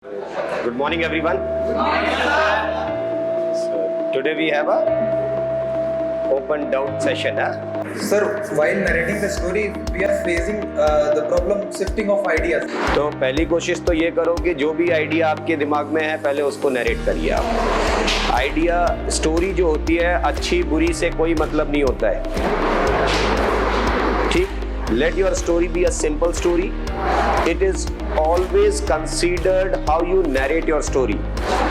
Good morning, everyone. Good morning, sir. So today we have a open doubt session. Sir, while narrating the story, we are facing the problem shifting of ideas. तो पहली कोशिश तो ये करो कि जो भी आइडिया आपके दिमाग में है पहले उसको नरेट करिए आप। आइडिया स्टोरी जो होती है अच्छी बुरी से कोई मतलब नहीं होता है, ठीक। Let your story be a simple story. It is always considered how you narrate your story.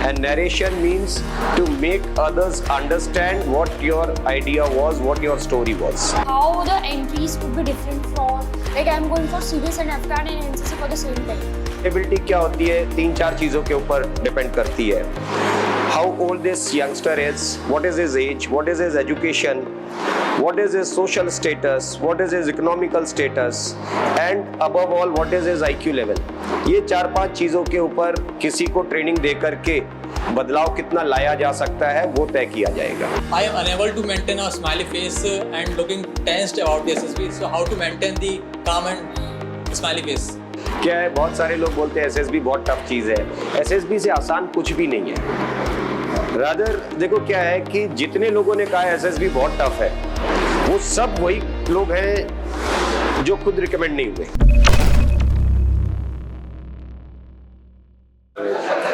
And narration means to make others understand what your idea was, what your story was. How the entries could be different from, like I'm going for CDS and FCAT and NCC for the same time. Ability क्या होती है, 3-4 चीजों के ऊपर depend करती है। How old this youngster is, what is his age, what is his education, what is his social status, what is his economical status, and above all what is his IQ level. ये 4-5 चीजों के ऊपर किसी को training दे करके बदलाव कितना लाया जा सकता है वो तय किया जाएगा। I am unable to maintain a smiley face and looking tensed about the SSB. So how to maintain the calm and smiley face? क्या है, बहुत सारे लोग बोलते हैं एसएसबी बहुत टफ चीज़ है। एसएसबी से आसान कुछ भी नहीं है। रादर देखो क्या है कि जितने लोगों ने कहा एसएसबी बहुत टफ है वो सब वही लोग हैं जो खुद रिकमेंड नहीं हुए।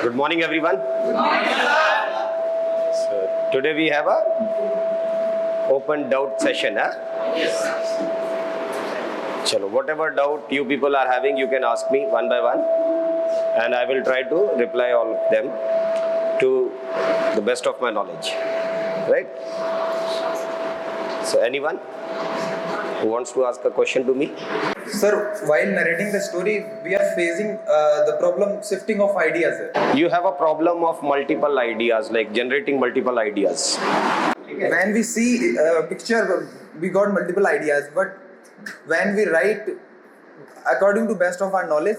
Good morning everyone. Today we have a open doubt session. चलो, whatever doubt you people are having, you can ask me one by one, and I will try to reply all of them to the best of my knowledge. Right? So, anyone who wants to ask a question to me? Sir, while narrating the story, we are facing the problem shifting of ideas. You have a problem of multiple ideas, like generating multiple ideas. When we see a picture, we got multiple ideas, but when we write according to best of our knowledge,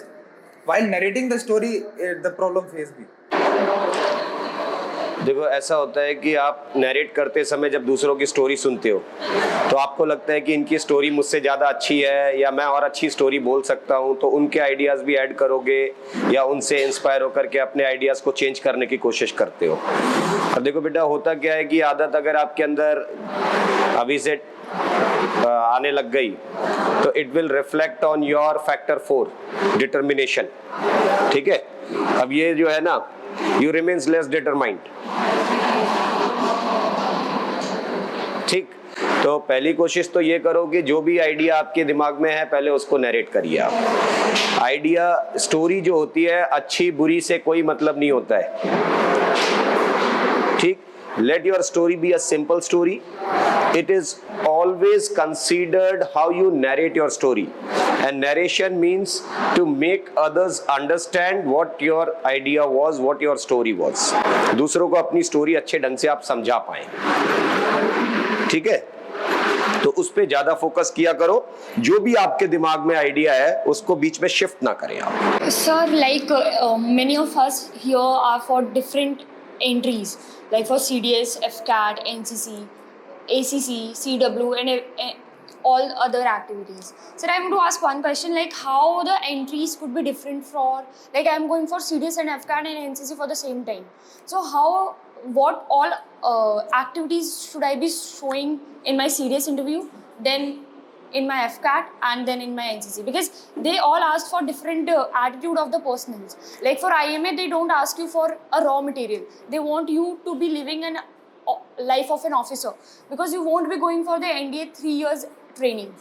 while narrating the story, the problem face भी। देखो ऐसा होता है कि आप narrate करते समय जब दूसरों की स्टोरी सुनते हो तो आपको लगता है कि इनकी स्टोरी मुझसे ज़्यादा अच्छी है या मैं और अच्छी स्टोरी बोल सकता हूँ, तो उनके आइडियाज़ भी ऐड करोगे या उनसे इंस्पायर होकर के अपने आइडियाज़ को चेंज करने की कोशिश करते हो। अब देखो बेटा, होता क्या है कि आदत अगर आपके अंदर अभी से आने लग गई तो it will reflect on your factor 4 determination, ठीक है। अब ये जो है ना, यू रिमेन्स लेस डिटरमाइंड, ठीक। तो पहली कोशिश तो ये करो कि जो भी आइडिया आपके दिमाग में है पहले उसको नरेट करिए आप। आइडिया स्टोरी जो होती है अच्छी बुरी से कोई मतलब नहीं होता है, ठीक। Let your story be a simple story. It is always considered how you narrate your story. And narration means to make others understand what your idea was, what your story was. दूसरों को अपनी story अच्छे ढंग से आप समझा पाएं, ठीक है। तो उस पे ज्यादा फोकस किया करो। जो भी आपके दिमाग में आइडिया है उसको बीच में शिफ्ट ना करें आप। Sir, like many of us here are for different entries, like for CDS, FCAT, NCC, ACC, CW, and all other activities. Sir, I want to ask one question, like how the entries could be different for, like I'm going for CDS and FCAT and NCC for the same time. So what all activities should I be showing in my CDS interview, then in my FCAT and then in my NCC, because they all ask for different attitude of the personals. Like for IMA, they don't ask you for a raw material. They want you to be living an life of an officer, because you won't be going for the NDA 3 years training.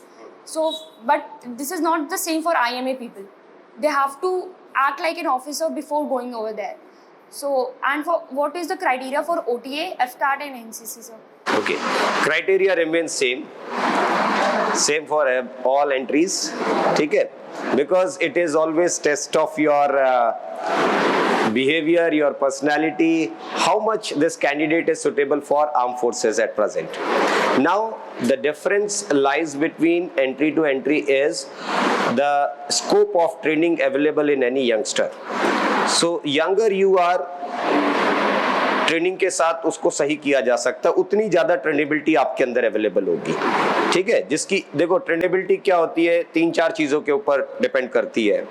So, but this is not the same for IMA people. They have to act like an officer before going over there. So, and for what is the criteria for OTA, FCAT and NCC, sir? Okay, criteria remains same for all entries, ठीक है, because it is always test of your behavior, your personality, how much this candidate is suitable for armed forces at present. Now the difference lies between entry to entry is the scope of training available in any youngster. So younger you are, training के साथ उसको सही किया जा सकता है, उतनी ज्यादा ट्रेनेबिलिटी आपके अंदर अवेलेबल होगी, ठीक है। जिसकी देखो ट्रेनेबिलिटी क्या होती है, 3-4 चीजों के ऊपर डिपेंड करती है।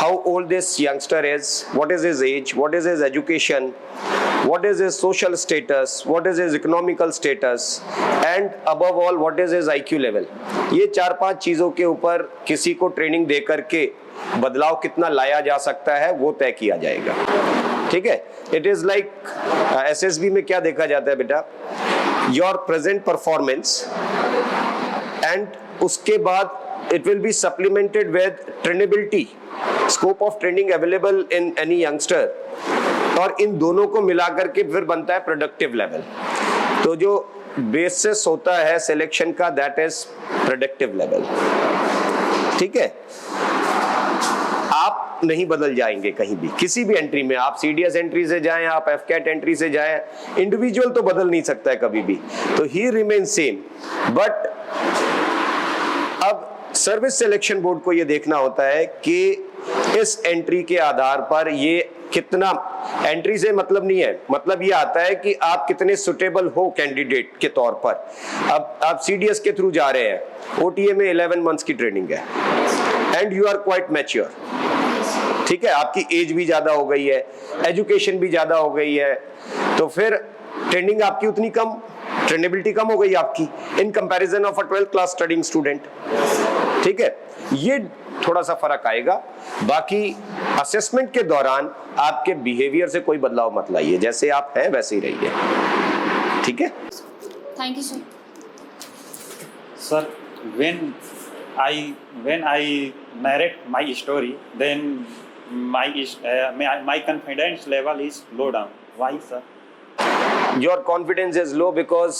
how old this youngster is, what is his age, what is his education, what is his social status, what is his economical status, and above all what is his IQ level. ये 4-5 चीज़ों के ऊपर किसी को training दे करके बदलाव कितना लाया जा सकता है वो तय किया जाएगा. ठीक है. इट इज लाइक SSB में क्या देखा जाता है बेटा, योर प्रेजेंट परफॉर्मेंस एंड उसके बाद it will be supplemented with trainability, scope of training available in any youngster, और इन दोनों को मिला करके फिर बनता है प्रोडक्टिव लेवल. तो जो बेसिस होता है सिलेक्शन का दैट इज प्रोडक्टिव लेवल. ठीक है. आप नहीं बदल जाएंगे कहीं भी, किसी भी एंट्री में. आप CDS एंट्री से जाएं, आप FCAT एंट्री से जाएं, इंडिविजुअल तो बदल नहीं सकता है कभी भी. तो ही रिमेन सेम. बट अब सर्विस सिलेक्शन बोर्ड को ये देखना होता है कि इस एंट्री के आधार पर ये कितना, एंट्री से मतलब नहीं है, मतलब ये आता है कि आप कितने सुटेबल हो कैंडिडेट के तौर पर. अब आप CDS के थ्रू जा रहे हैं, OTA में 11 मंथ्स की ट्रेनिंग है and you are quite mature. ठीक है. आपकी एज भी ज्यादा हो गई है, एजुकेशन भी ज्यादा हो गई है, तो फिर ट्रेनिंग आपकी उतनी कम, ट्रेनेबिलिटी कम हो गई आपकी in comparison of a 12th class studying student. ठीक है. ये थोड़ा सा फर्क आएगा. बाकी असेसमेंट के दौरान आपके बिहेवियर से कोई बदलाव मत लाइए, जैसे आप हैं वैसे ही रहिए. ठीक है. Thank you sir. Sir, when I narrate my story, then my confidence level is low down. Why, sir? Your confidence is low because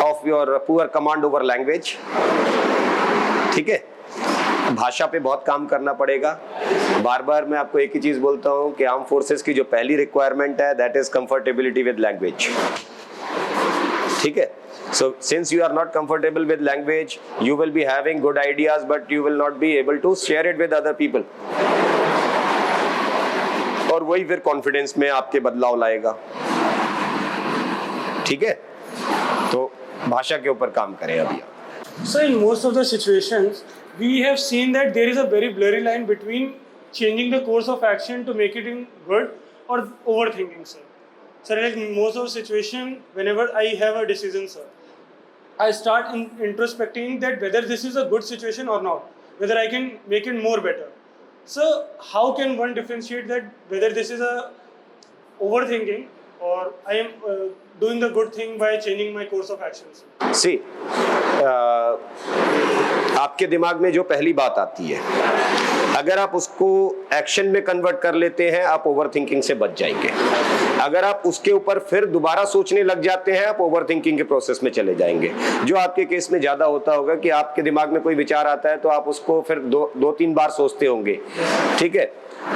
of your poor command over language. ठीक है. भाषा पे बहुत काम करना पड़ेगा. बार बार मैं आपको एक ही चीज बोलता हूँ कि आर्म फोर्सेस की जो पहली रिक्वायरमेंट है that is comfortability with language. ठीक है. So since you are not comfortable with language, you will be having good ideas, but you will not be able to share it with other people. और वही फिर confidence में आपके बदलाव लाएगा. ठीक है. तो भाषा के ऊपर काम करें अभी. So in most of the situations, we have seen that there is a very blurry line between changing the course of action to make it in good or overthinking, sir. Sir, like most of the situation, whenever I have a decision, sir, I start introspecting that whether this is a good situation or not, whether I can make it more better. So how can one differentiate that whether this is a overthinking or I am doing the good thing by changing my course of actions? See, आपके दिमाग में जो पहली बात आती है, अगर आप उसको एक्शन में कन्वर्ट कर लेते हैं आप ओवर थिंकिंग से बच जाएंगे. अगर आप उसके ऊपर फिर दोबारा सोचने लग जाते हैं आप ओवर थिंकिंग के प्रोसेस में चले जाएंगे. जो आपके केस में ज्यादा होता होगा कि आपके दिमाग में कोई विचार आता है तो आप उसको फिर 2-3 बार सोचते होंगे. ठीक है.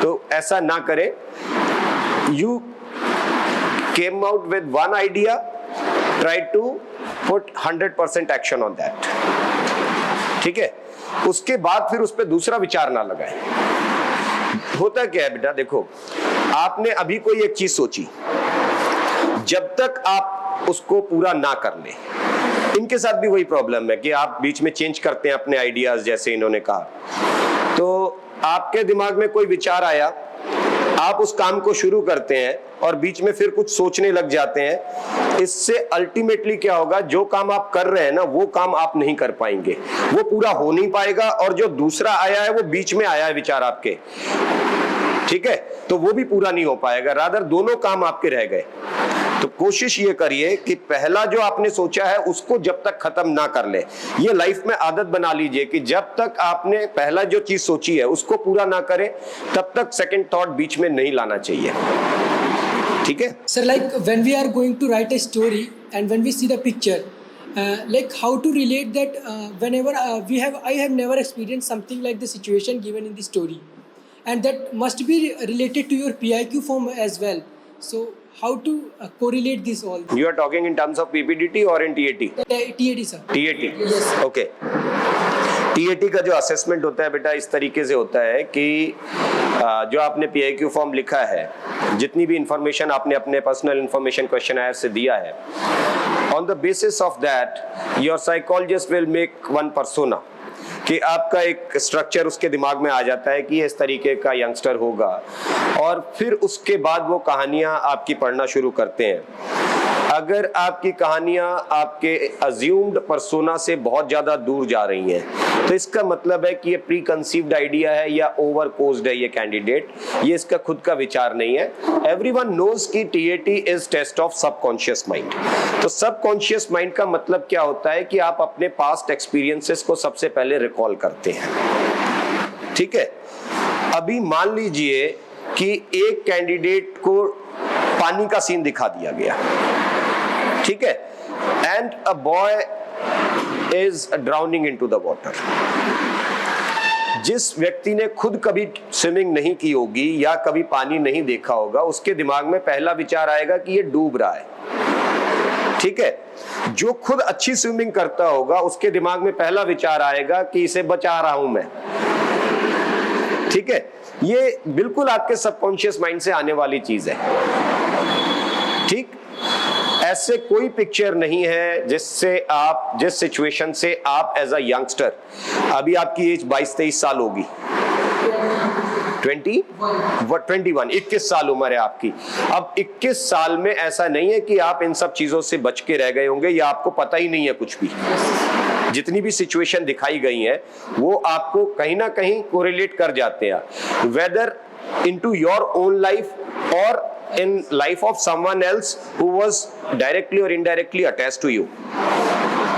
तो ऐसा ना करें. You came out with one idea, try to put 100% action on that. ठीक है. उसके बाद फिर उस पर दूसरा विचार ना लगाएं. होता क्या है बेटा, देखो आपने अभी कोई एक चीज सोची, जब तक आप उसको पूरा ना कर ले, इनके साथ भी वही प्रॉब्लम है कि आप बीच में चेंज करते हैं अपने आइडियाज, जैसे इन्होंने कहा. तो आपके दिमाग में कोई विचार आया, आप उस काम को शुरू करते हैं और बीच में फिर कुछ सोचने लग जाते हैं. इससे अल्टीमेटली क्या होगा, जो काम आप कर रहे हैं ना वो काम आप नहीं कर पाएंगे, वो पूरा हो नहीं पाएगा. और जो दूसरा आया है वो बीच में आया है विचार आपके, ठीक है, तो वो भी पूरा नहीं हो पाएगा. रादर दोनों काम आपके रह गए. तो कोशिश ये करिए कि पहला जो आपने सोचा है उसको जब तक खत्म ना कर ले. ये लाइफ में आदत बना लीजिए कि जब तक आपने पहला जो चीज सोची है उसको पूरा ना करें तब तक सेकंड थॉट बीच में नहीं लाना चाहिए. ठीक है. Sir, like when we are going to write a story and when we see the picture, like how to relate that whenever I have never experienced something like the situation given in the story, and that must be related to your PIQ form as well. So how to correlate this all? You are talking in terms of PPDT or in TAT? TAT, sir. TAT. Yes. Okay. TAT का जो assessment होता है बेटा इस तरीके से होता है कि जो आपने PIQ फॉर्म लिखा है, जितनी भी इंफॉर्मेशन आपने अपने पर्सनल इंफॉर्मेशन क्वेश्चनर से दिया है, on the basis of that your psychologist will make one persona कि आपका एक स्ट्रक्चर उसके दिमाग में आ जाता है कि ये इस तरीके का यंगस्टर होगा, और फिर उसके बाद वो कहानियां आपकी पढ़ना शुरू करते हैं। अगर आपकी कहानियां आपके अज्यूम्ड पर्सोना से बहुत ज्यादा दूर जा रही हैं, तो इसका मतलब है कि ये प्री कंसीव्ड आइडिया है या ओवर कोज्ड है ये कैंडिडेट, ये इसका खुद का विचार नहीं है। एवरीवन नोज कि TAT is test of subconscious mind. तो सबकॉन्शियस माइंड का मतलब क्या होता है कि आप अपने पास्ट एक्सपीरियंसेस को सबसे पहले रिकॉल करते हैं। ठीक है, अभी मान लीजिए कि एक कैंडिडेट को पानी का सीन दिखा दिया गया, ठीक है, and a boy is drowning into the water. जिस व्यक्ति ने खुद कभी स्विमिंग नहीं की होगी या कभी पानी नहीं देखा होगा, उसके दिमाग में पहला विचार आएगा कि ये डूब रहा है। ठीक है, जो खुद अच्छी स्विमिंग करता होगा उसके दिमाग में पहला विचार आएगा कि इसे बचा रहा हूं मैं। ठीक है, ये बिल्कुल आपके सबकॉन्शियस माइंड से आने वाली चीज है। ठीक, ऐसे कोई पिक्चर नहीं है जिससे आप, जिस सिचुएशन से आप एज अ यंगस्टर, अभी आपकी एज 22-23 साल होगी, 21 साल उम्र है आपकी। अब 21 साल में ऐसा नहीं है कि आप इन सब चीजों से बच के रह गए होंगे या आपको पता ही नहीं है कुछ भी। जितनी भी सिचुएशन दिखाई गई है वो आपको कहीं ना कहीं कोरिलेट कर जाते हैं, whether into your own life और in life of someone else who was directly or indirectly attached to you।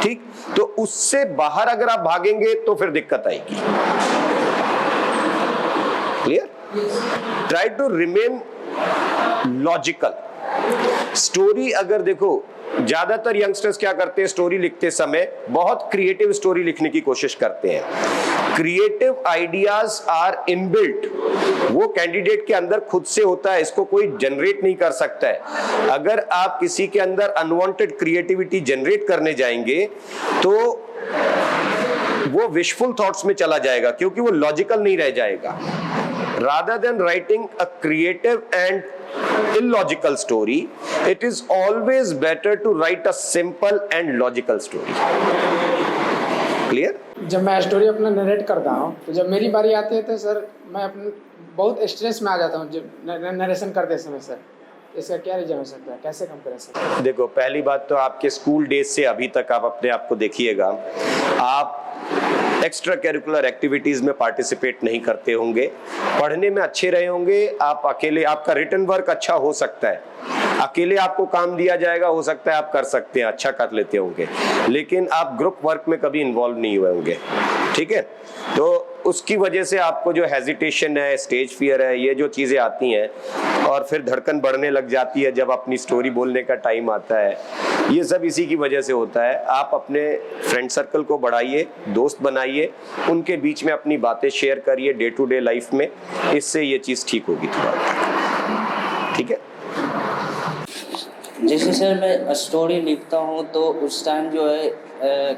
ठीक, तो उससे बाहर अगर आप भागेंगे तो फिर दिक्कत आएगी। Clear? Try to remain logical. Story अगर देखो, ज्यादातर यंगस्टर्स क्या करते हैं, स्टोरी लिखते समय बहुत क्रिएटिव स्टोरी लिखने की कोशिश करते हैं। क्रिएटिव आइडियाज आर इनबिल्ट, वो कैंडिडेट के अंदर खुद से होता है, इसको कोई जनरेट नहीं कर सकता है। अगर आप किसी के अंदर अनवांटेड क्रिएटिविटी जनरेट करने जाएंगे तो वो विशफुल थॉट्स में चला जाएगा, क्योंकि वो लॉजिकल नहीं रह जाएगा। rather than writing a creative and illogical story, it is always better to write a simple and logical story। Clear? जब मैं स्टोरी अपना नरेट करता हूँ तो जब मेरी बारी आती है तो सर मैं अपने बहुत स्ट्रेस में आ जाता हूँ जब नरेशन करते समय। सर इसका क्या रीजन हो सकता है, कैसे कम करें सर? देखो, पहली बात तो आपके स्कूल डेज से अभी तक आप अपने आप को देखिएगा, आप एक्स्ट्रा करिकुलर एक्टिविटीज में पार्टिसिपेट नहीं करते होंगे, पढ़ने में अच्छे रहे होंगे, आप अकेले, आपका रिटन वर्क अच्छा हो सकता है, अकेले आपको काम दिया जाएगा, हो सकता है आप कर सकते हैं, अच्छा कर लेते होंगे, लेकिन आप ग्रुप वर्क में कभी इन्वॉल्व नहीं हुए होंगे। ठीक है, तो उसकी वजह से आपको जो हेजिटेशन है, स्टेज फियर है, ये जो चीजें आती हैं, और फिर धड़कन बढ़ने लग जाती है जब अपनी स्टोरी बोलने का टाइम आता है, ये सब इसी की वजह से होता है। आप अपने फ्रेंड सर्कल को बढ़ाइए, दोस्त बनाइए, उनके बीच में अपनी बातें शेयर करिए डे टू डे लाइफ में, इससे ये चीज़ ठीक होगी थोड़ा। ठीक है, जैसे सर मैं स्टोरी लिखता हूँ तो उस टाइम जो है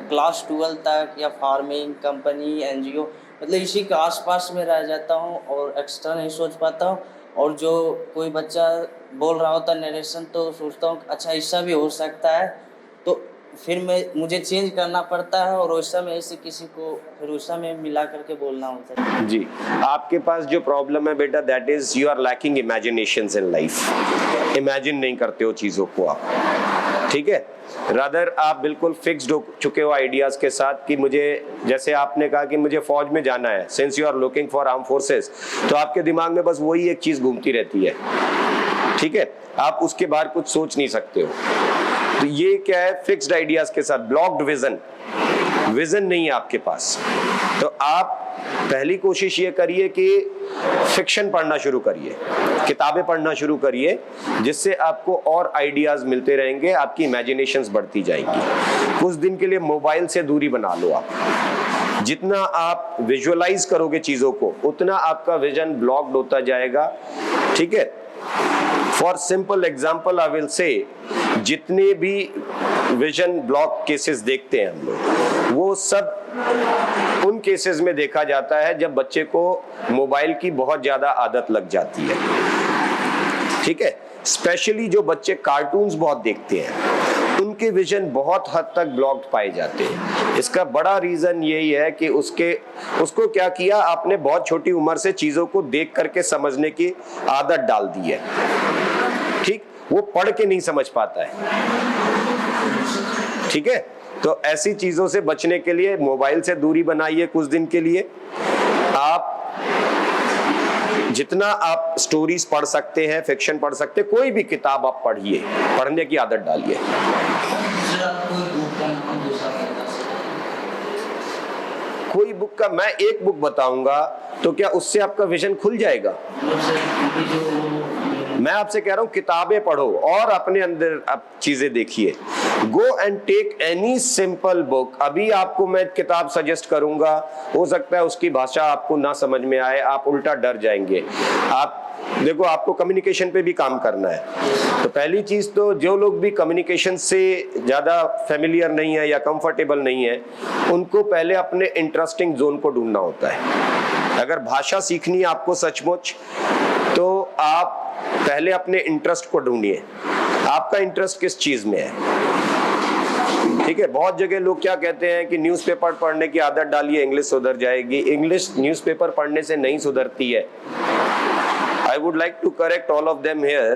क्लास 12 तक या फार्मिंग, कंपनी, एनजीओ, मतलब इसी के आसपास में रह जाता हूँ और एक्स्ट्रा नहीं सोच पाता हूँ। और जो कोई बच्चा बोल रहा होता नरेशन तो सोचता हूँ अच्छा ऐसा भी हो सकता है, तो फिर मुझे चेंज करना पड़ता है और वैसा में ऐसे किसी को फिर वैसा में मिला करके बोलना होता है। जी, आपके पास जो प्रॉब्लम है बेटा, that is you are lacking imaginations in life. Imagine नहीं करते हो चीज़ों को आप। ठीक है, रादर आप बिल्कुल फिक्स्ड हो चुके हो आइडियाज़ के साथ कि मुझे, जैसे आपने कहा कि मुझे फौज में जाना है, since you are looking for arm forces, तो आपके दिमाग में बस वही एक चीज़ घूमती रहती है। ठीक है, आप उसके बाहर कुछ सोच नहीं सकते हो। तो ये क्या है, फिक्स्ड आइडियाज के साथ ब्लॉक्ड विजन नहीं है आपके पास। तो आप पहली कोशिश ये करिए कि फिक्शन पढ़ना शुरू करिए, किताबें पढ़ना शुरू करिए, जिससे आपको और आइडियाज मिलते रहेंगे, आपकी इमेजिनेशंस बढ़ती जाएंगी। कुछ दिन के लिए मोबाइल से दूरी बना लो आप। जितना आप विजुअलाइज करोगे चीजों को, उतना आपका विजन ब्लॉक्ड होता जाएगा। ठीक है, for simple example I will say, जितने भी विजन ब्लॉक केसेस देखते हैं हम लोग, वो सब उन केसेस में देखा जाता है जब बच्चे को मोबाइल की बहुत ज्यादा आदत लग जाती है। ठीक है, स्पेशली जो बच्चे कार्टून्स बहुत देखते हैं, उनके विजन बहुत हद तक ब्लॉक्ड पाए जाते हैं। इसका बड़ा रीजन यही है कि उसको क्या किया आपने, बहुत छोटी उम्र से चीजों को देख करके समझने की आदत डाल दी है। ठीक, वो पढ़ के नहीं समझ पाता है। ठीक है, तो ऐसी चीजों से बचने के लिए मोबाइल से दूरी बनाइए कुछ दिन के लिए। आप जितना आप स्टोरीज पढ़ सकते हैं, फिक्शन पढ़ सकते हैं, कोई भी किताब आप पढ़िए, पढ़ने की आदत डालिए। कोई बुक का मैं एक बुक बताऊंगा तो क्या उससे आपका विजन खुल जाएगा? मैं आपसे कह रहा हूं किताबें पढ़ो और अपने अंदर आप चीजें देखिए। Go and take any simple book. अभी आपको मैं किताब सजेस्ट करूंगा, हो सकता है उसकी भाषा आपको ना समझ में आए, आप उल्टा डर जाएंगे। आप देखो, आपको कम्युनिकेशन पे भी काम करना है, तो पहली चीज तो जो लोग भी कम्युनिकेशन से ज्यादा फेमिलियर नहीं है या कंफर्टेबल नहीं है, उनको पहले अपने इंटरेस्टिंग जोन को ढूंढना होता है। अगर भाषा सीखनी है आपको सचमुच, तो आप पहले अपने इंटरेस्ट को ढूंढिए। आपका इंटरेस्ट किस चीज में है? ठीक है, बहुत जगह लोग क्या कहते हैं कि न्यूज़पेपर पढ़ने की आदत डालिए, इंग्लिश सुधर जाएगी। इंग्लिश न्यूज़पेपर पढ़ने से नहीं सुधरती है। I would like to correct all of them here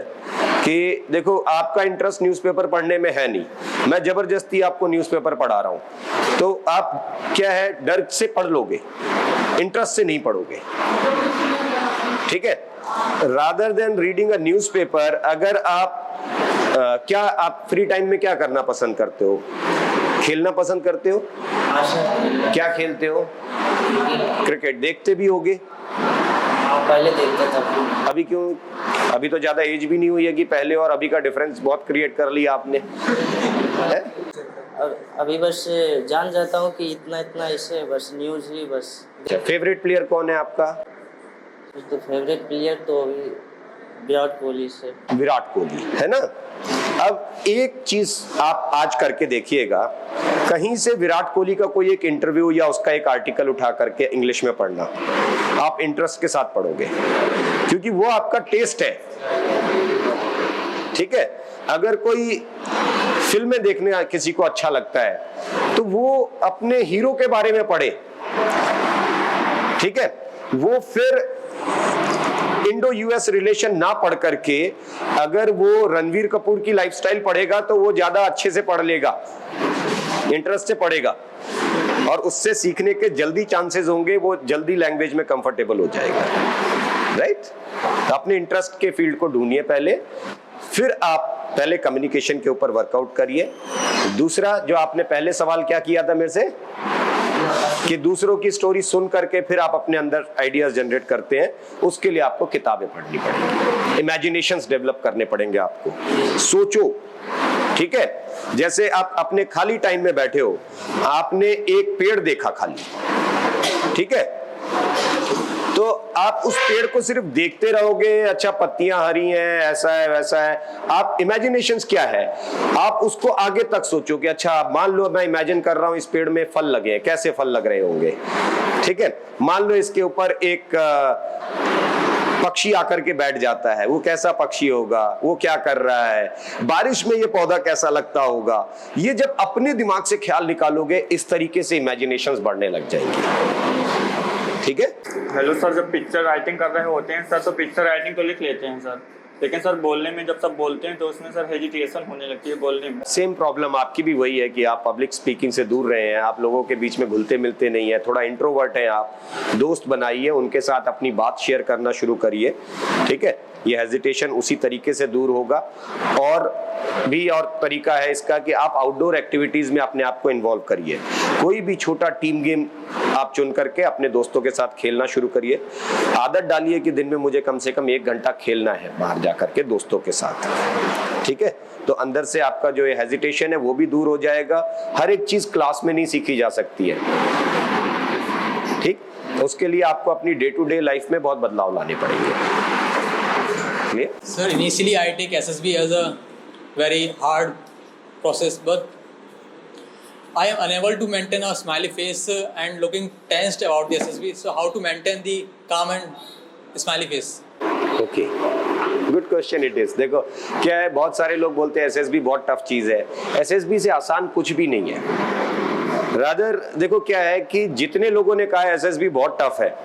कि देखो, आपका इंटरेस्ट न्यूज़पेपर पढ़ने में है नहीं, मैं जबरदस्ती आपको न्यूज़पेपर पढ़ा रहा हूं, तो आप क्या है, डर से पढ़ लोगे, इंटरेस्ट से नहीं पढ़ोगे। ठीक है, rather than reading a newspaper, अगर आप क्या आप फ्री टाइम में क्या करना पसंद करते हो? खेलना पसंद करते हो? क्या खेलते हो? क्रिकेट देखते भी होगे? पहले देखता था। अभी क्यों? अभी तो ज्यादा एज भी नहीं हुई है कि पहले और अभी का डिफरेंस बहुत क्रिएट कर लिया आपने है? अभी बस जान जाता हूँ कि इतना इतना इससे बस न्यूज़ ही बस। फेवरेट प्लेयर कौन है आपका? तो फेवरेट प्लेयर तो अभी विराट कोहली से। विराट कोहली है ना। अब एक चीज आप आज करके देखिएगा, कहीं से विराट कोहली का कोई एक इंटरव्यू या उसका एक आर्टिकल उठा करके इंग्लिश में पढ़ना, आप इंटरेस्ट के साथ पढ़ोगे, क्योंकि वो आपका टेस्ट है। ठीक है, अगर कोई फिल्में देखने किसी को अच्छा लगता है तो वो अपने हीरो के बारे में पढ़े। ठीक है, वो फिर इंडो यूएस रिलेशन ना पढ़ करके अगर वो रणवीर कपूर की लाइफस्टाइल पढ़ेगा तो वो ज्यादा अच्छे से पढ़ लेगा, इंटरेस्ट से पढ़ेगा, और उससे सीखने के जल्दी चांसेस होंगे, वो जल्दी लैंग्वेज में कंफर्टेबल हो जाएगा। राइट? तो अपने इंटरेस्ट के फील्ड को ढूंढिए पहले, फिर आप पहले कम्युनिकेशन के ऊपर वर्कआउट करिए। दूसरा, जो आपने पहले सवाल क्या किया था मेरे से कि दूसरों की स्टोरी सुन करके फिर आप अपने अंदर आइडियाज जनरेट करते हैं, उसके लिए आपको किताबें पढ़नी पड़ेंगी, इमेजिनेशंस डेवलप करने पड़ेंगे आपको। सोचो, ठीक है, जैसे आप अपने खाली टाइम में बैठे हो, आपने एक पेड़ देखा खाली, ठीक है, तो आप उस पेड़ को सिर्फ देखते रहोगे, अच्छा पत्तियां हरी हैं, ऐसा है वैसा है। आप इमेजिनेशंस क्या है, आप उसको आगे तक सोचो कि अच्छा मान लो मैं इमेजिन कर रहा हूं इस पेड़ में फल लगे हैं, कैसे फल लग रहे होंगे। ठीक है, मान लो इसके ऊपर एक पक्षी आकर के बैठ जाता है, वो कैसा पक्षी होगा, वो क्या कर रहा है, बारिश में ये पौधा कैसा लगता होगा। ये जब अपने दिमाग से ख्याल निकालोगे, इस तरीके से इमेजिनेशंस बढ़ने लग जाएंगी। ठीक है। हेलो सर, जब पिक्चर राइटिंग कर रहे होते हैं सर, तो पिक्चर राइटिंग तो लिख लेते हैं सर, लेकिन सर बोलने में जब सब बोलते हैं तो उसमें सर हेजिटेशन होने लगती है बोलने में। सेम प्रॉब्लम आपकी भी वही है कि आप पब्लिक स्पीकिंग से दूर रहे हैं, आप लोगों के बीच में घुलते मिलते नहीं है, थोड़ा इंट्रोवर्ट हैं आप। दोस्त बनाइए, उनके साथ अपनी बात शेयर करना शुरू करिए। ठीक है, ये हेजिटेशन उसी तरीके से दूर होगा। और तरीका है इसका कि आप आउटडोर एक्टिविटीज में अपने आप को इन्वॉल्व करिए। कोई भी छोटा टीम गेम आप चुन करके अपने दोस्तों के साथ खेलना शुरू करिए। आदत डालिए कि दिन में मुझे कम से कम 1 घंटा खेलना है बाहर जाकर के दोस्तों के साथ। ठीक है, तो अंदर से आपका जो हेजिटेशन है वो भी दूर हो जाएगा। हर एक चीज क्लास में नहीं सीखी जा सकती है। ठीक, उसके लिए आपको अपनी डे टू डे लाइफ में बहुत बदलाव लाने पड़ेंगे। Sir, initially I take SSB as a very hard process, but I am unable to maintain a smiley face and looking tensed about the SSB. So how to maintain the calm and smiley face? Okay. Good question it is. देखो क्या है, बहुत सारे लोग बोलते हैं SSB बहुत tough चीज है। एसएसबी से आसान कुछ भी नहीं है। रादर देखो क्या है कि जितने लोगों ने कहा एसएसबी बहुत टफ है,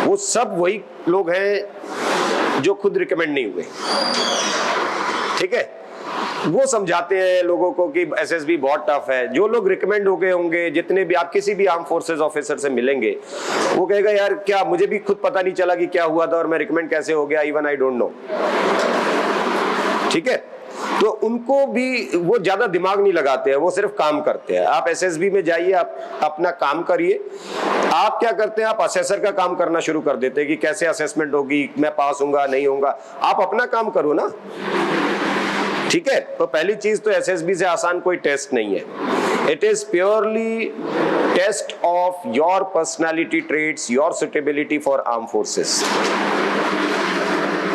वो सब वही लोग हैं जो खुद रिकमेंड नहीं हुए। ठीक है, वो समझाते हैं लोगों को कि एसएसबी बहुत टफ है। जो लोग रिकमेंड हो गए होंगे, जितने भी आप किसी भी आर्म फोर्सेस ऑफिसर से मिलेंगे, वो कहेगा यार क्या मुझे भी खुद पता नहीं चला कि क्या हुआ था और मैं रिकमेंड कैसे हो गया, इवन आई डोंट नो। ठीक है, तो उनको भी वो ज्यादा दिमाग नहीं लगाते हैं, वो सिर्फ काम करते हैं। आप एसएसबी में जाइए, आप अपना काम करिए। आप क्या करते हैं, आप असेसर का काम करना शुरू कर देते हैं कि कैसे असेसमेंट होगी, मैं पास होऊंगा नहीं होऊंगा। आप अपना काम करो ना। ठीक है, तो पहली चीज तो एसएसबी से आसान कोई टेस्ट नहीं है। It is purely test of your personality traits, your suitability for arm forces.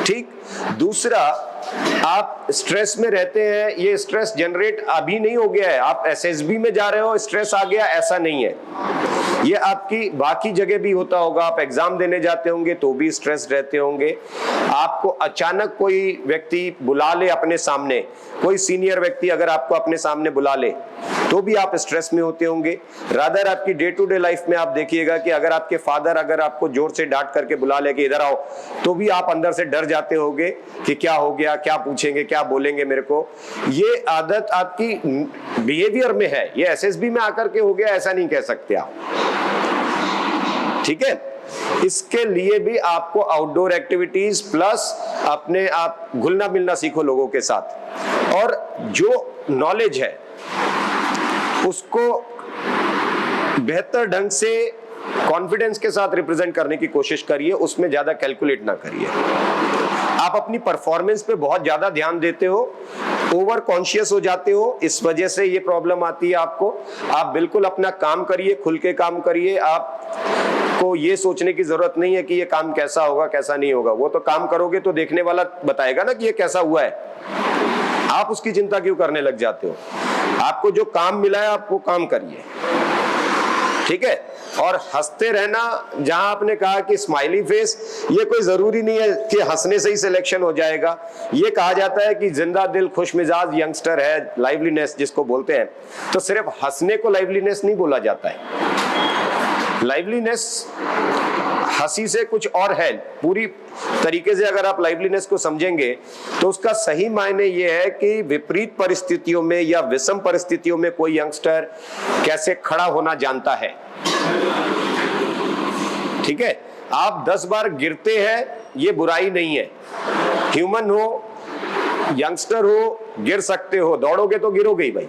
ठीक, दूसरा, आप स्ट्रेस में रहते हैं, ये स्ट्रेस जनरेट अभी नहीं हो गया है, आप एसएसबी में जा रहे हो स्ट्रेस आ गया, ऐसा नहीं है। ये आपकी बाकी जगह भी होता होगा, आप एग्जाम देने जाते होंगे तो भी स्ट्रेस रहते होंगे। आपको अचानक कोई व्यक्ति बुला ले अपने सामने, कोई सीनियर व्यक्ति अगर आपको अपने सामने बुला ले तो भी आप स्ट्रेस में होते होंगे। रादर आपकी डे टू डे लाइफ में आप देखिएगा कि अगर आपके फादर अगर आपको जोर से डांट करके बुला ले कि इधर आओ, तो भी आप अंदर से डर जाते होंगे कि क्या हो गया, क्या पूछेंगे, क्या बोलेंगे मेरे को। ये आदत आपकी बिहेवियर में है, ये एसएसबी में आकर के हो गया ऐसा नहीं कह सकते आप। ठीक है, इसके लिए भी आपको आउटडोर एक्टिविटीज प्लस अपने आप घुलना मिलना सीखो लोगों के साथ, और जो नॉलेज है उसको बेहतर ढंग से कॉन्फिडेंस के साथ रिप्रेजेंट करने की कोशिश करिए, उसमें ज्यादा कैलकुलेट ना करिए। आप अपनी परफॉर्मेंस पे बहुत ज्यादा ध्यान देते हो, ओवर कॉन्शियस हो जाते हो, इस वजह से ये प्रॉब्लम आती है आपको। आप बिल्कुल अपना काम करिए, खुल के काम करिए। आपको ये सोचने की जरूरत नहीं है कि ये काम कैसा होगा कैसा नहीं होगा, वो तो काम करोगे तो देखने वाला बताएगा ना कि ये कैसा हुआ है। आप उसकी चिंता क्यों करने लग जाते हो? आपको जो काम मिला है आप वो काम करिए। ठीक है, और हंसते रहना, जहां आपने कहा कि स्माइली फेस, ये कोई जरूरी नहीं है कि हंसने से ही सिलेक्शन हो जाएगा। ये कहा जाता है कि जिंदा दिल खुश मिजाज यंगस्टर है, लाइवलीनेस जिसको बोलते हैं, तो सिर्फ हंसने को लाइवलीनेस नहीं बोला जाता है। लाइवलीनेस हंसी से कुछ और है। पूरी तरीके से अगर आप लाइवलीनेस को समझेंगे तो उसका सही मायने ये है कि विपरीत परिस्थितियों में या विषम परिस्थितियों में कोई यंगस्टर कैसे खड़ा होना जानता है। ठीक है, आप 10 बार गिरते हैं ये बुराई नहीं है। ह्यूमन हो, यंगस्टर हो, गिर सकते हो, दौड़ोगे तो गिरोगे ही भाई।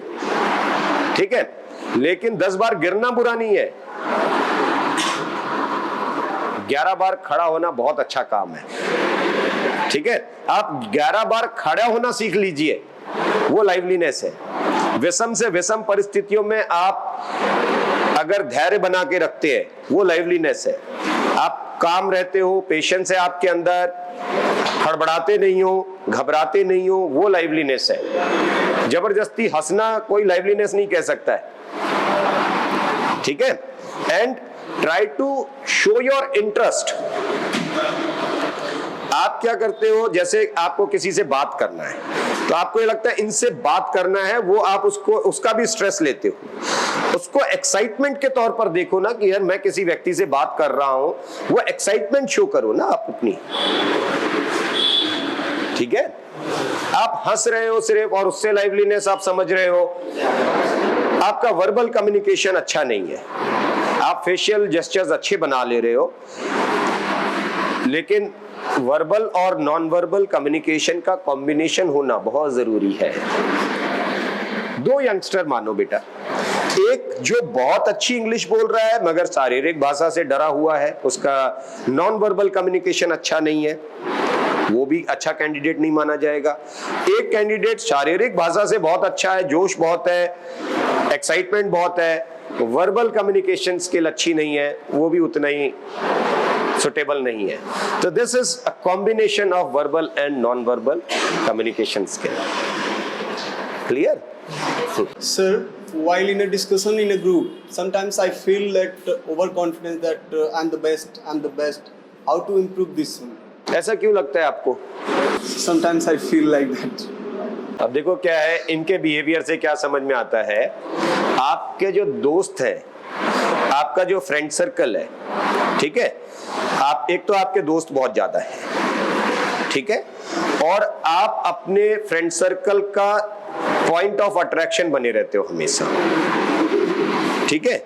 ठीक है, लेकिन 10 बार गिरना बुरा नहीं है। 11 बार खड़ा होना बहुत अच्छा काम है। ठीक है, आप 11 बार खड़ा होना सीख लीजिए, वो लाइवलीनेस है। विषम से विषम परिस्थितियों में आप अगर धैर्य बना के रखते हैं, वो लाइवलीनेस है। आप काम रहते हो, पेशेंस है आपके अंदर, हड़बड़ाते नहीं हो, घबराते नहीं हो, वो लाइवलीनेस है। जबरदस्ती हंसना कोई लाइवलीनेस नहीं कह सकता है। ठीक है, and try to show your interest. आप क्या करते हो, जैसे आपको किसी से बात करना है तो आपको ये लगता है इनसे बात करना है, वो आप उसका भी स्ट्रेस लेते हो। उसको एक्साइटमेंट के तौर पर देखो ना कि यार मैं किसी व्यक्ति से बात कर रहा हूं, वो एक्साइटमेंट शो करो ना आप अपनी। ठीक है, आप हंस रहे हो सिर्फ और उससे लाइवलीनेस आप समझ रहे हो, आपका वर्बल कम्युनिकेशन अच्छा नहीं है। आप फेशियल जेस्चर्स अच्छे बना ले रहे हो, लेकिन वर्बल और नॉन वर्बल कम्युनिकेशन का कॉम्बिनेशन होना बहुत जरूरी है। 2 यंगस्टर मानो बेटा, एक जो बहुत अच्छी इंग्लिश बोल रहा है मगर शारीरिक भाषा से डरा हुआ है, उसका नॉन वर्बल कम्युनिकेशन अच्छा नहीं है, वो भी अच्छा कैंडिडेट नहीं माना जाएगा। एक कैंडिडेट शारीरिक भाषा से बहुत अच्छा है, जोश बहुत है, एक्साइटमेंट बहुत है, वर्बल कम्युनिकेशन स्किल अच्छी नहीं है, वो भी उतना ही सुटेबल नहीं है। तो this is a combination of verbal and non verbal communication skill. Clear? Sir, while in a discussion in a group, sometimes I feel that overconfidence that I'm the best. How to improve this? ऐसा क्यों लगता है आपको? Sometimes I feel like that. अब देखो क्या है, इनके बिहेवियर से क्या समझ में आता है, आपके जो दोस्त हैं, आपका जो फ्रेंड सर्कल है, ठीक है, आप एक तो आपके दोस्त बहुत ज्यादा है, ठीक है, और आप अपने फ्रेंड सर्कल का पॉइंट ऑफ अट्रैक्शन बने रहते हो हमेशा, ठीक है,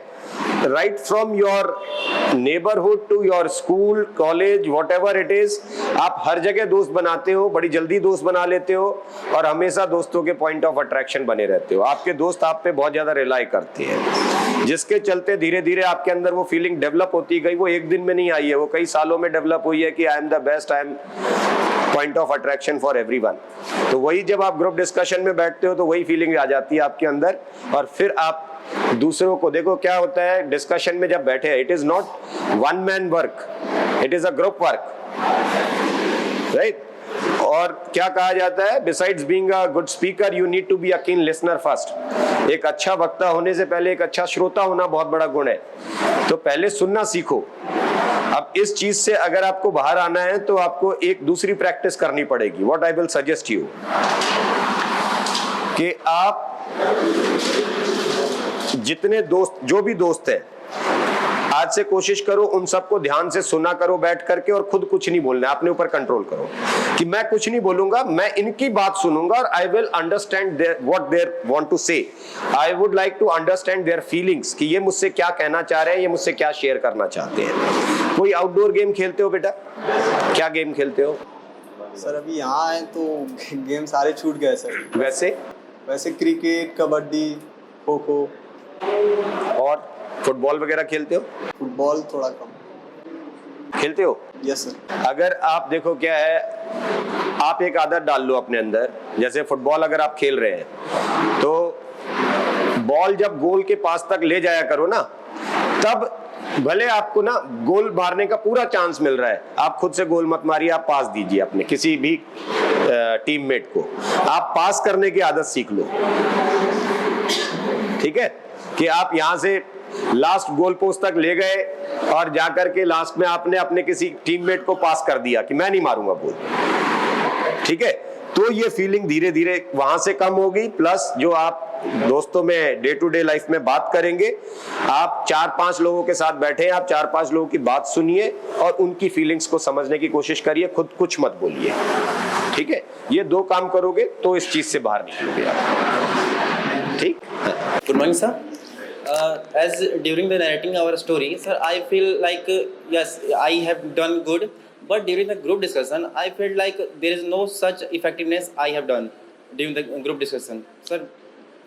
right from your neighbourhood to your school, college, whatever it is, आप हर जगह दोस्त बनाते हो, बड़ी जल्दी दोस्त बना लेते हो और हमेशा दोस्तों के पॉइंट ऑफ अट्रैक्शन बने रहते हो। आपके दोस्त आप पे बहुत ज्यादा रिलाई करते हैं, जिसके चलते धीरे धीरे आपके अंदर वो फीलिंग डेवलप होती गई। वो एक दिन में नहीं आई है, वो कई सालों में डेवलप हुई है कि I am the best, I am point of attraction for everyone. तो वही जब आप ग्रुप डिस्कशन में बैठते हो तो वही फीलिंग आ जाती है आपके अंदर, और फिर आप दूसरों को देखो क्या होता है डिस्कशन में जब बैठे, it is not one man work, it is a group work, right. और क्या कहा जाता है, besides being a good speaker you need to be a keen listener first. एक अच्छा वक्ता होने से पहले एक अच्छा श्रोता होना बहुत बड़ा गुण है, तो पहले सुनना सीखो। अब इस चीज से अगर आपको बाहर आना है तो आपको एक दूसरी प्रैक्टिस करनी पड़ेगी। What I will suggest you कि आप जितने दोस्त, जो भी दोस्त है, आज से कोशिश करो उन सबको ध्यान से सुना करो बैठ करके, और खुद कुछ नहीं बोलना है, अपने ऊपर कंट्रोल करो कि मैं कुछ नहीं बोलूंगा, मैं इनकी बात सुनूंगा और I will understand what they want to say. I would like to understand their feelings कि ये मुझसे क्या कहना चाह रहे हैं, ये मुझसे क्या शेयर करना चाहते हैं। कोई आउटडोर गेम खेलते हो बेटा? क्या गेम खेलते हो? सर अभी यहाँ आए तो गेम सारे छूट गए सर। वैसे क्रिकेट, कबड्डी, खो खो और फुटबॉल वगैरह खेलते हो? फुटबॉल थोड़ा कम खेलते हो? Yes sir. अगर आप देखो क्या है, आप एक आदत डाल लो अपने अंदर, जैसे फुटबॉल अगर आप खेल रहे हैं तो बॉल जब गोल के पास तक ले जाया करो ना, तब भले आपको ना गोल मारने का पूरा चांस मिल रहा है, आप खुद से गोल मत मारिए, आप पास दीजिए अपने किसी भी टीममेट को। आप पास करने की आदत सीख लो, ठीक है, कि आप यहां से लास्ट गोल पोस्ट तक ले गए और जाकर के लास्ट में आपने अपने किसी टीममेट को पास कर दिया कि मैं नहीं मारूंगा गोल, ठीक है। तो ये फीलिंग धीरे धीरे वहां से कम होगी। प्लस जो आप दोस्तों में डे टू डे लाइफ में बात करेंगे, आप 4-5 लोगों के साथ बैठे, आप 4-5 लोगों की बात सुनिए और उनकी फीलिंग्स को समझने की कोशिश करिए, खुद कुछ मत बोलिए, ठीक है। ये 2 काम करोगे तो इस चीज से बाहर निकलोगे आप, ठीक। Good morning, sir. As during the narrating our story, sir, I feel like yes, I have done good. But during the group discussion, I felt like there is no such effectiveness I have done during the group discussion. Sir,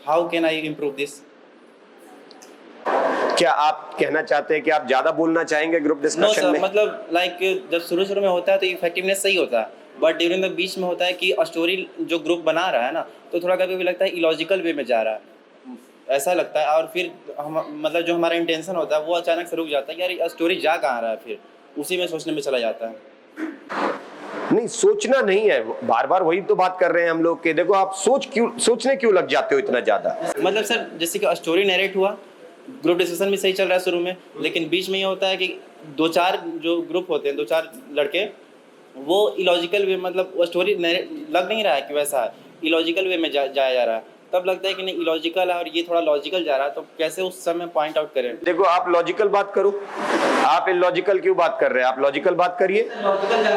how can I improve this? क्या आप कहना चाहते हैं कि आप ज्यादा बोलना चाहेंगे ग्रुप डिस्कशन में? मतलब लाइक जब शुरू में होता है तो इफेक्टिवनेस सही होता है, बट ड्यूरिंग द बीच में होता है कि स्टोरी जो ग्रुप बना रहा है ना, तो थोड़ा कभी लगता है इलॉजिकल वे में जा रहा है, ऐसा लगता है। और फिर हम मतलब जो हमारा इंटेंशन होता है वो अचानक से रुक जाता है, यार स्टोरी जा कहाँ रहा है, फिर उसी में सोचने में चला जाता है। नहीं, सोचना नहीं है, बार बार वही तो बात कर रहे हैं हम लोग के। देखो आप सोचने क्यों लग जाते हो इतना ज्यादा? मतलब सर जैसे कि स्टोरी नरेट हुआ, ग्रुप डिस्कशन भी सही चल रहा है शुरू में, लेकिन बीच में ये होता है कि 2-4 जो ग्रुप होते हैं, 2-4 लड़के, वो इलॉजिकल वे, मतलब वो स्टोरी लग नहीं रहा है कि वैसा है, इलॉजिकल वे में जाया जा रहा है। तब लगता है कि नहीं इलॉजिकल है और ये थोड़ा लॉजिकल जा रहा है, तो कैसे उस समय पॉइंट आउट करें? देखो आप लॉजिकल बात करो, आप इलॉजिकल क्यों बात कर रहे हैं? आप लॉजिकल बात करिए,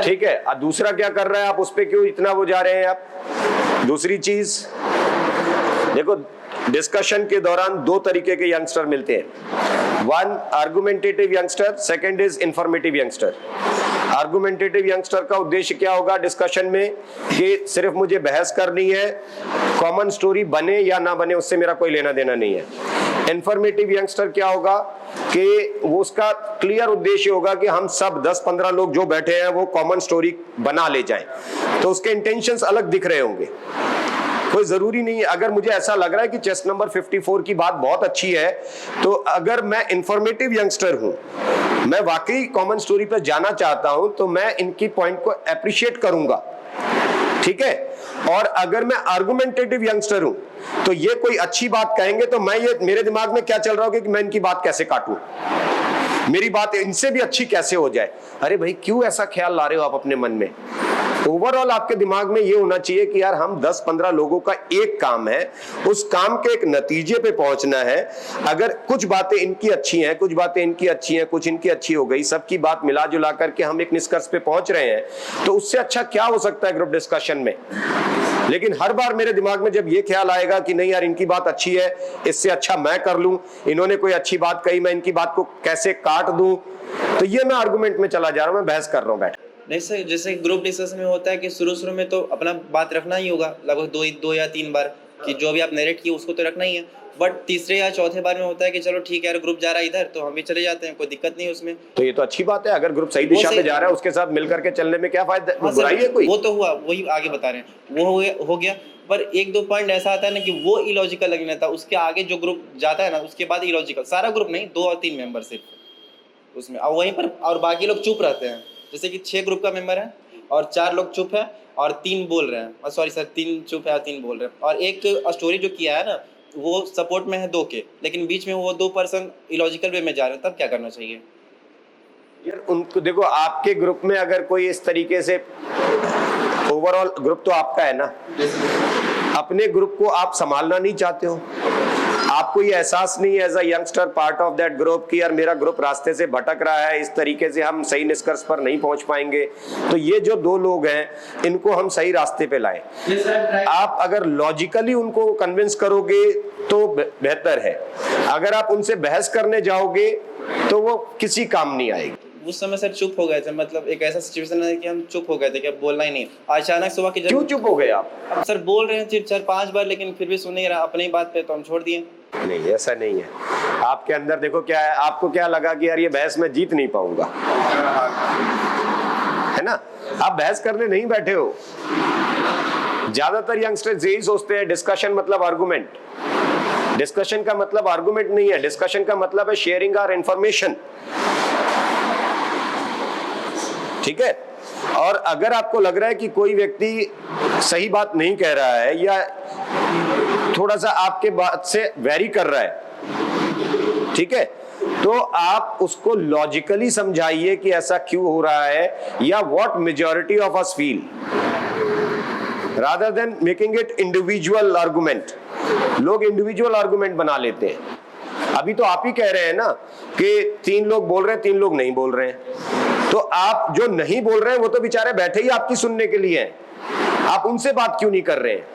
ठीक है। और दूसरा क्या कर रहा है, आप उस पे क्यों इतना वो जा रहे हैं आप? दूसरी चीज देखो, डिस्कशन के दौरान 2 तरीके के यंगस्टर मिलते हैं, 1 argumentative youngster, 2 is informative youngster. Argumentative youngster का उद्देश्य क्या होगा डिस्कशन में, कि सिर्फ मुझे बहस करनी है, कॉमन स्टोरी बने या ना बने उससे मेरा कोई लेना देना नहीं है। इंफॉर्मेटिव यंगस्टर क्या होगा कि वो उसका क्लियर उद्देश्य होगा कि हम सब 10-15 लोग जो बैठे हैं वो कॉमन स्टोरी बना ले जाएं, तो उसके इंटेंशंस अलग दिख रहे होंगे। कोई जरूरी नहीं है, अगर मुझे ऐसा लग रहा है कि चेस्ट नंबर 54 की बात बहुत अच्छी है, तो अगर मैं इंफॉर्मेटिव यंगस्टर हूं, मैं वाकई कॉमन स्टोरी पर जाना चाहता हूं, तो मैं इनकी पॉइंट को एप्रिशिएट करूंगा, ठीक है। और अगर मैं आर्गुमेंटेटिव यंगस्टर हूं, तो ये कोई अच्छी बात कहेंगे तो मैं ये, मेरे दिमाग में क्या चल रहा होगा कि मैं इनकी बात कैसे काटूं, मेरी बात इनसे भी अच्छी कैसे हो जाए। अरे भाई क्यों ऐसा ख्याल ला रहे हो आप अपने मन में? ओवरऑल आपके दिमाग में ये होना चाहिए कि यार हम 10-15 लोगों का एक काम है, उस काम के एक नतीजे पे पहुंचना है। अगर कुछ बातें इनकी अच्छी हैं, कुछ बातें इनकी अच्छी हैं, कुछ इनकी अच्छी हो गई, सबकी बात मिला जुला करके हम एक निष्कर्ष पे पहुंच रहे हैं, तो उससे अच्छा क्या हो सकता है ग्रुप डिस्कशन में। लेकिन हर बार मेरे दिमाग में जब ये ख्याल आएगा कि नहीं यार इनकी बात अच्छी है, इससे अच्छा मैं कर लूं, इन्होंने कोई अच्छी बात कही, मैं इनकी बात को कैसे काट दूं, तो ये मैं आर्गुमेंट में चला जा रहा हूं, मैं बहस कर रहा हूं बैठ। नहीं सर, जैसे ग्रुप डिस्कशन में होता है कि शुरू में तो अपना बात रखना ही होगा, लगभग 2 या 3 बार, कि जो भी आप नरेट किए उसको तो रखना ही है। बट तीसरे या चौथे बार में होता है कि चलो ठीक है यार ग्रुप जा रहा है इधर, तो हम भी चले जाते हैं, कोई दिक्कत नहीं है उसमें। तो ये तो अच्छी बात है, अगर ग्रुप सही दिशा पे जा रहा है उसके साथ मिलकर के चलने में क्या फायदा, बुराई है कोई? वो तो हुआ, वही आगे बता रहे हैं, वो हो गया। पर 1-2 पॉइंट ऐसा आता है ना कि वो इलॉजिकल लगने था, उसके आगे जो ग्रुप जाता है ना उसके बाद इलॉजिकल, सारा ग्रुप नहीं, 2 और 3 मेंबर सिर्फ उसमें, और वहीं पर और बाकी लोग चुप रहते हैं। जैसे कि 6 ग्रुप का मेंबर है और 4 लोग चुप है और 3 बोल रहे हैं, सॉरी सर 3 चुप है और 3 बोल रहे हैं। और एक स्टोरी जो किया है ना वो सपोर्ट में है 2 के, लेकिन बीच में वो 2 पर्सन इलॉजिकल वे में जा रहे हैं, तब क्या करना चाहिए यार? उनको देखो, आपके ग्रुप में अगर कोई इस तरीके से, ओवरऑल ग्रुप तो आपका है ना, अपने ग्रुप को आप संभालना नहीं चाहते हो, आपको ये एहसास नहीं है as a youngster part of that group कि यार मेरा ग्रुप रास्ते से भटक रहा है, इस तरीके से हम सही निष्कर्ष पर नहीं पहुंच पाएंगे, तो ये जो 2 लोग हैं इनको हम सही रास्ते पे लाएं। आप अगर लॉजिकली उनको कन्विंस करोगे तो बेहतर है, अगर आप उनसे बहस करने जाओगे तो वो किसी काम नहीं आएगी। उस समय सर चुप हो गए थे, मतलब एक ऐसा सिचुएशन है कि हम चुप हो गए थे कि अब बोलना ही नहीं। अचानक सुबह की क्यों चुप हो गए आप? सर बोल रहे हैं 4-5 बार, लेकिन फिर भी सुन नहीं रहा अपनी बात पे, तो हम छोड़ दिए। नहीं ऐसा नहीं है, आपके अंदर देखो क्या है, आपको क्या लगा कि यार ये बहस में जीत नहीं पाऊंगा, है ना? आप बहस करने नहीं बैठे हो। ज्यादातर यंगस्टर्स यही सोचते हैं डिस्कशन मतलब आर्गुमेंट। डिस्कशन का मतलब आर्गुमेंट नहीं है, डिस्कशन का मतलब है शेयरिंग आवर इंफॉर्मेशन, ठीक है? और अगर आपको लग रहा है कि कोई व्यक्ति सही बात नहीं कह रहा है या थोड़ा सा आपके बात से वेरी कर रहा है, ठीक है, तो आप उसको लॉजिकली समझाइए कि ऐसा क्यों हो रहा है, या what majority of us feel, rather than making it individual argument. लोग इंडिविजुअल आर्गुमेंट बना लेते हैं। अभी तो आप ही कह रहे हैं ना कि 3 लोग बोल रहे हैं, 3 लोग नहीं बोल रहे हैं, तो आप जो नहीं बोल रहे हैं वो तो बेचारे बैठे ही आपकी सुनने के लिए हैं, आप उनसे बात क्यों नहीं कर रहे हैं?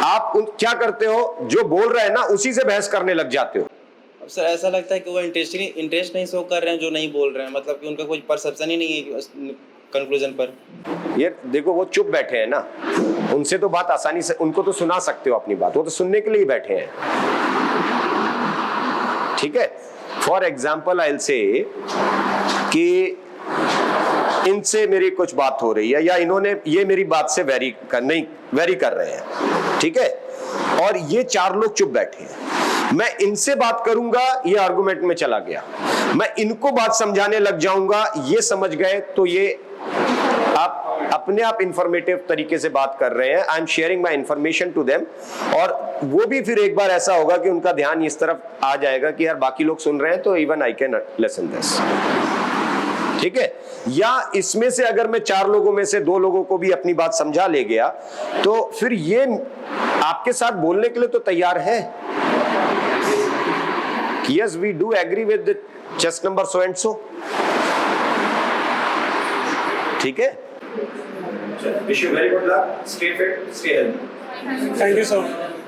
आप क्या करते हो, जो बोल रहे हैं ना उसी से बहस करने लग जाते हो। अब सर ऐसा लगता है कि वो इंटरेस्ट नहीं शो कर रहे हैं जो नहीं बोल रहे हैं, मतलब कि उनका कोई परसेप्शन ही नहीं है कंक्लूजन पर। ये देखो वो चुप बैठे हैं ना, उनसे तो बात आसानी से, उनको तो सुना सकते हो अपनी बात, वो तो सुनने के लिए ही बैठे हैं, ठीक है? For example I will say कि इनसे मेरी कुछ बात हो रही है या इन्होंने ये मेरी बात से वेरी कर रहे हैं, ठीक है, और ये 4 लोग चुप बैठे हैं। मैं इनसे बात करूंगा, ये आर्गुमेंट में चला गया, मैं इनको बात समझाने लग जाऊंगा, ये समझ गए, तो ये आप अपने आप इंफॉर्मेटिव तरीके से बात कर रहे हैं। I am sharing my information to them, और वो भी फिर एक बार ऐसा होगा कि उनका ध्यान इस तरफ आ जाएगा कि यार बाकी लोग सुन रहे हैं तो even I can listen this, ठीक है? या इसमें से अगर मैं 4 लोगों में से 2 लोगों को भी अपनी बात समझा ले गया तो फिर ये आपके साथ बोलने के लिए तो तैयार है, yes we do agree with chest number so and so, ठीक है? Wish you very good luck, stay fit, stay healthy. Thank you sir.